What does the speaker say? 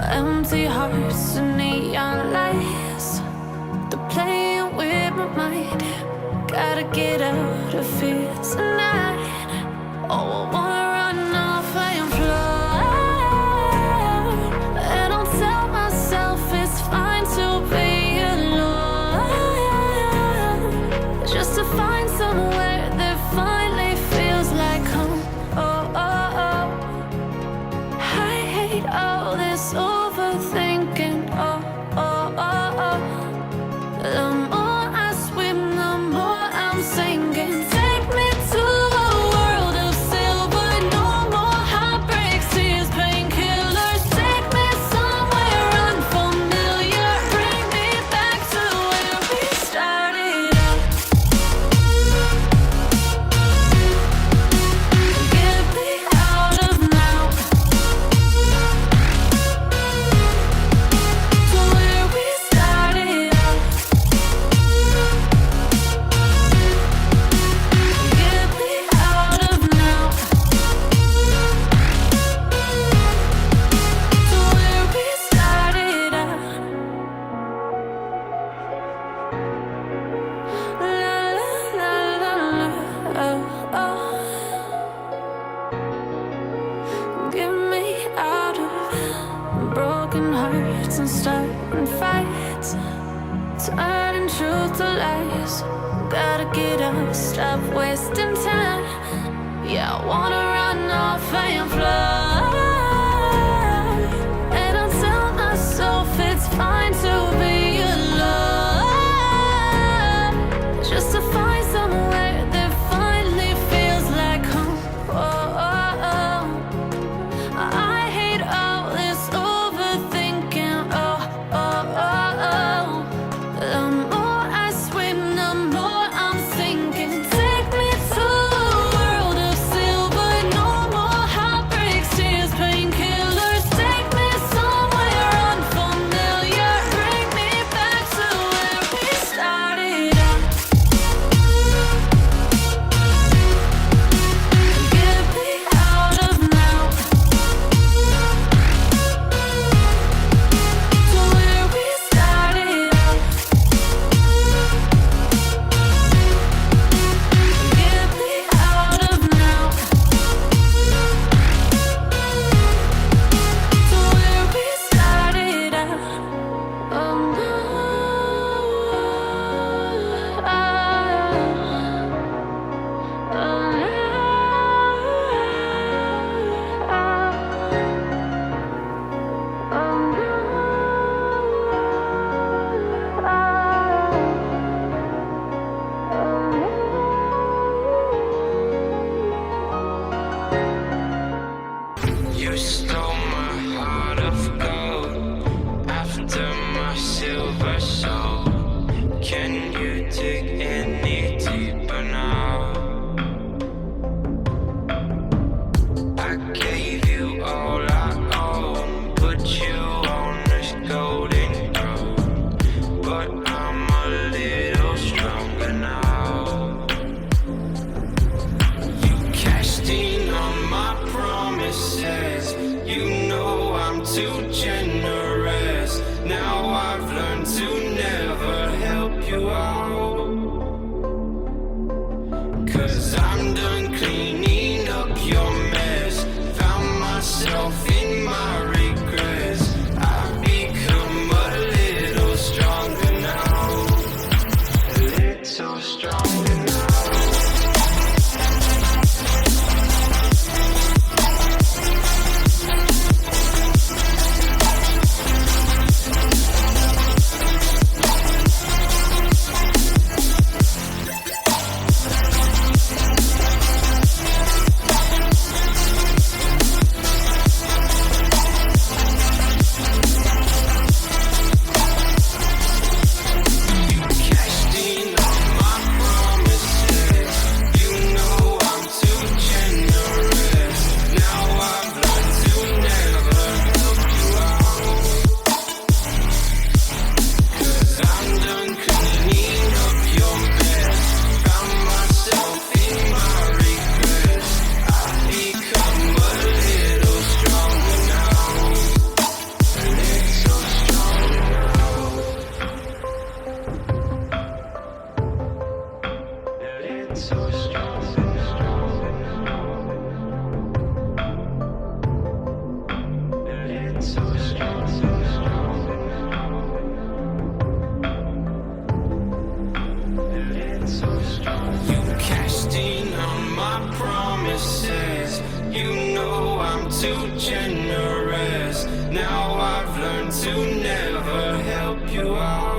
Empty hearts and neon lights, they're playing with my mind. Gotta get out of here tonight. Oh, I wanna run off and fly. And I'll tell myself it's fine to be alone, just to find somewhere that finally feels like home. Oh, oh, oh. I hate all this overthinking. Oh, oh, oh, oh. The more I swim, the more I'm sinking. Take me to a world of silver. No more heartbreaks, tears, painkillers. Take me somewhere unfamiliar. Bring me back to where we started out. Get me out of now, to where we started out. Get me out of now, to where we started out. La la la la, oh, oh. Get me out of broken hearts and starting fights, turning truth to lies. Gotta get up, stop wasting time. Yeah, I wanna run off and fly. And I'll tell myself it's fine to be alone, just to find somewhere that finally feels like home. Oh, oh, oh. I hate all this overthinking. Oh, oh, oh, oh. The more I swim, the more I'm sinking. Take me to a world of silver. No more heartbreaks, tears, painkillers. Take me somewhere unfamiliar. Bring me back to where we started out. Get me out of now, to where we started out. Get me out of now, to where we started out. Oh no, oh You stole my heart of gold after my silver soul. Can you dig any deeper now? I gave you all I own, put you on this golden throne, but I'm a little stronger now. You cashed in on my promises. You know I'm too generous. Now I've learned to never help you out, 'cause I'm done cleaning up your mess. Found myself in my regrets. I've become a little stronger now, a little stronger now. You cashed in on my promises. You know I'm too generous. Now I've learned to never help you out.